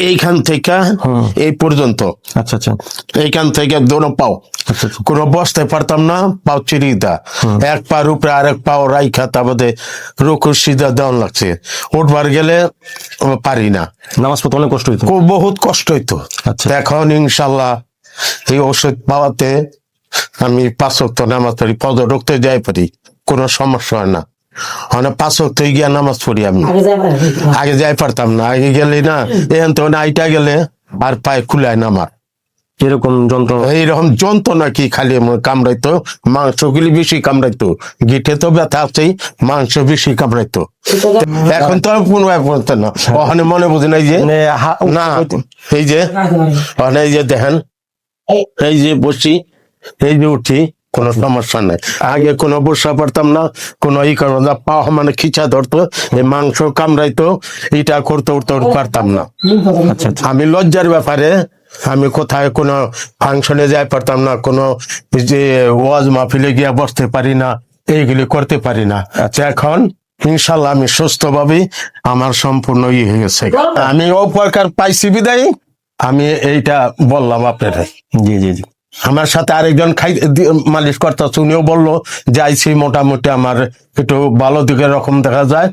এইখান থেকে এই পর্যন্ত। আচ্ছা আচ্ছা। এইখান থেকে দোনো পাও কোনো বসতে পারতাম না, পাও চিরিদা, এক পার উপরে আরেক পাও রাইখা তারপরে রুকু সিজদা দেওয়ান লাগছে। উঠবার গেলে পারি না, নামাজ পড়তে অনেক কষ্ট হইতো। বহুত কষ্ট হইতো। আচ্ছা। এখন ইনশাল্লাহ এই ওষুধ পাওয়াতে আমি 5 ওয়াক্ত নামাজ পড়ি, ফজর ঢুকতে যাই পারি, কোনো সমস্যা হয় না। মানে 5 ওয়াক্ত গিয়া নামাজ পড়ি আমি। আগে যাই পারতাম না, আগে গেলে না এখন তো আইটা গেলে আর পায়ে খুলায় না আমার। এরকম যন্ত্রণা? এইরকম যন্ত্রণা কি খালি কামড়াইতো, মাংসগুলি বেশি কামড়াইতো, গিঠে তো ব্যথা আছেই, মাংস বেশি কামড়াইতো। এখন তো পুনরায় পড়তো না, ওখানে মনে বুঝি নাই যে না এই যে ওখানে এই যে দেখেন এই যে বসি, এই যে উঠি, কোনো সমস্যা নাই। আগে কোনো বসা পারতাম না, কোনো ই করবো না, পা মানে খিচা ধরতো, এই মাংস কামড়াইতো, এটা করতে উঠতে পারতাম না। আচ্ছা। আমি লজ্জার ব্যাপারে আমি কোথায় কোনো ফাংশনে যাই পারতাম না, কোনো যে ওয়াজ মাহফিলে গিয়া বসতে পারি না, এইগুলি করতে পারি না। আচ্ছা, এখন ইনশাল্লাহ আমি সুস্থ ভাবে আমার সম্পূর্ণ ই হয়ে গেছে। আমি উপকার পাইছি বিদায় আমি এইটা বললাম আপনারা। জি জি জি। আমার সাথে আরেকজন মালিশ করতেছে, উনিও বললো যে আইসি মোটামুটি আমার একটু ভালো দিকের রকম দেখা যায়।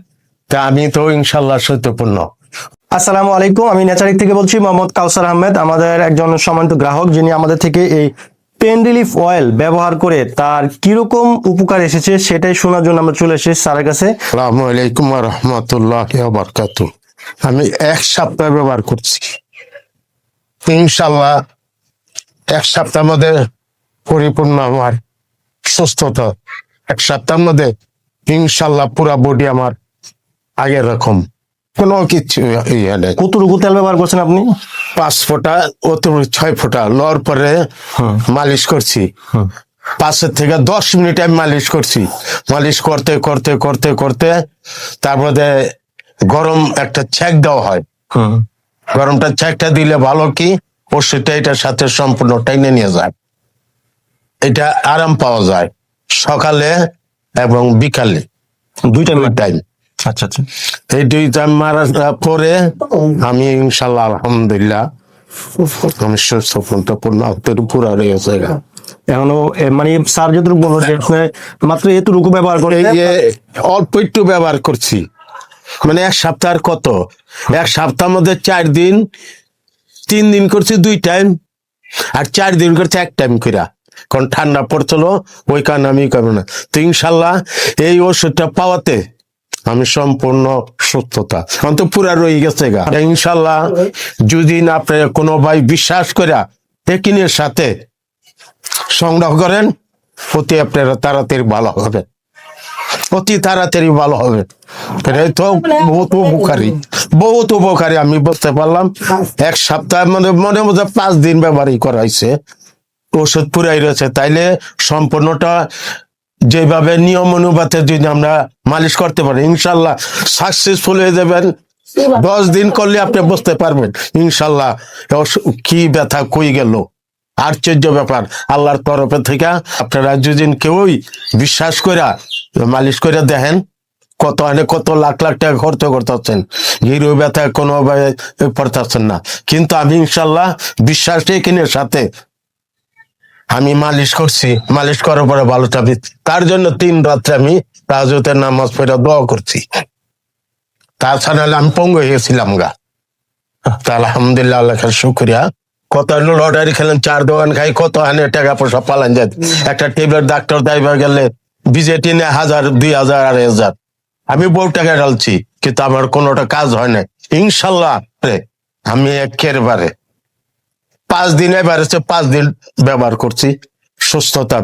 তা আমি তো ইনশাল্লাহ সত্যপূর্ণ। আসসালামু আলাইকুম, আমি নেচারিক থেকে বলছি, মোহাম্মদ কাউসার আহমেদ। আমাদের একজন সম্মানিত গ্রাহক, যিনি আমাদের থেকে এই পেন রিলিফ অয়েল ব্যবহার করে তার কিরকম উপকার এসেছে সেটাই শোনার জন্য আমরা চলে এসেছি স্যারের কাছে। আসসালামু আলাইকুম ওয়া রাহমাতুল্লাহি ওয়া বারাকাতুহু। আমি 1 সপ্তাহ ব্যবহার করছি, ইনশাল্লাহ 1 সপ্তাহের মধ্যে পরিপূর্ণ আমার সুস্থতা। 1 সপ্তাহের মধ্যে ইনশাল্লাহ পুরা বডি আমার আগের রকম, কোনো কিছু ইয়ে নেই। কতটুকু তেল ব্যবহার করছেন আপনি? 5 ফোঁটা, ও তো 6 ফোঁটা লওয়ার পরে মালিশ করছি। 5 থেকে 10 মিনিট আমি মালিশ করছি। মালিশ করতে করতে করতে করতে তারপরে গরম একটা ছ্যাঁক দেওয়া হয়। গরমটা ছ্যাঁকটা দিলে ভালো কি ওষুধটা এটার সাথে সম্পূর্ণ টাইনে নিয়ে যায়, এটা আরাম পাওয়া যায় সকালে এবং বিকালে, 2 টাইম। আচ্ছা আচ্ছা। এই 2 টাইম মারার পরে আমি ইনশাল্লাহ আলহামদুলিল্লাহ আমি সুস্থ পূর্ণ পুরা রয়েছে। এখনো মানে স্যার যতটুকু বললো যে মাত্র এতটুকু ব্যবহার করে, এই যে অল্প একটু ব্যবহার করছি, মানে 1 সপ্তাহ কত, 1 সপ্তাহের মধ্যে 4 দিন, 3 দিন করছি 2 টাইম, আর 4 দিন করছি 1 টাইম কইরা, কারণ ঠান্ডা পড়ছিল ওই কারণে আমি করবো না। তো ইনশাল্লাহ এই ওষুধটা পাওয়াতে আমি সম্পূর্ণ সুস্থতা অন্তত পুরা রয়ে গেছে গা। ইনশাল্লাহ যদি না আপনি কোনো ভাই বিশ্বাস করে একিনের সাথে সংগ্রহ করেন, অতি আপনারা তাড়াতাড়ি ভালো হবে, অতি তাড়াতাড়ি ভালো হবে। এটাই তো বহুত উপকারী, বহুত উপকারী। আমি বুঝতে পারলাম 1 সপ্তাহের মনে 5 দিন ব্যবহারই করাইছে, ওষুধ পুরাই রয়েছে। তাইলে সম্পূর্ণটা যেভাবে নিয়ম অনুপাতে যদি আমরা মালিশ করতে পারি ইনশাল্লাহ সাকসেসফুল হয়ে যাবেন। 10 দিন করলে আপনি বুঝতে পারবেন ইনশাল্লাহ কি ব্যথা কই গেল। আশ্চর্য ব্যাপার, আল্লাহর তরফে থেকে আপনারা যদি কেউই বিশ্বাস করে মালিশ করে দেখেন, কত লাখ লাখ টাকা খরচ করতেছেন, হিরো ব্যথা কোনো পড়তেছেন না। কিন্তু আমি ইনশাল্লাহ বিশ্বাস এখানের সাথে আমি মালিশ করছি, মালিশ করার পরে ভালো চাবি। তার জন্য 3 রাত্রে আমি তাহাজ্জুদের নামাজ পড়ে দোয়া করছি। তাছাড়া আমি পঙ্গু হয়ে গেছিলাম গা। তা আলহামদুলিল্লাহ আল্লাহর শুকরিয়া। কত লটারি খেলেন, 4 দোকান খাই, কত হানে টাকা পয়সা পালান যায়। একটা টেবলেট ডাক্তার দাইবার গেলে বিজেটি নেয় 1000, 2000, 2500। আমি বহু টাকা ঢালছি কিন্তু আমার কোনোটা কাজ হয় না। ইনশাল্লাহ আমি একেবারে 5 দিনে বেড়েছে, 5 দিন ব্যবহার করছি, সুস্থতা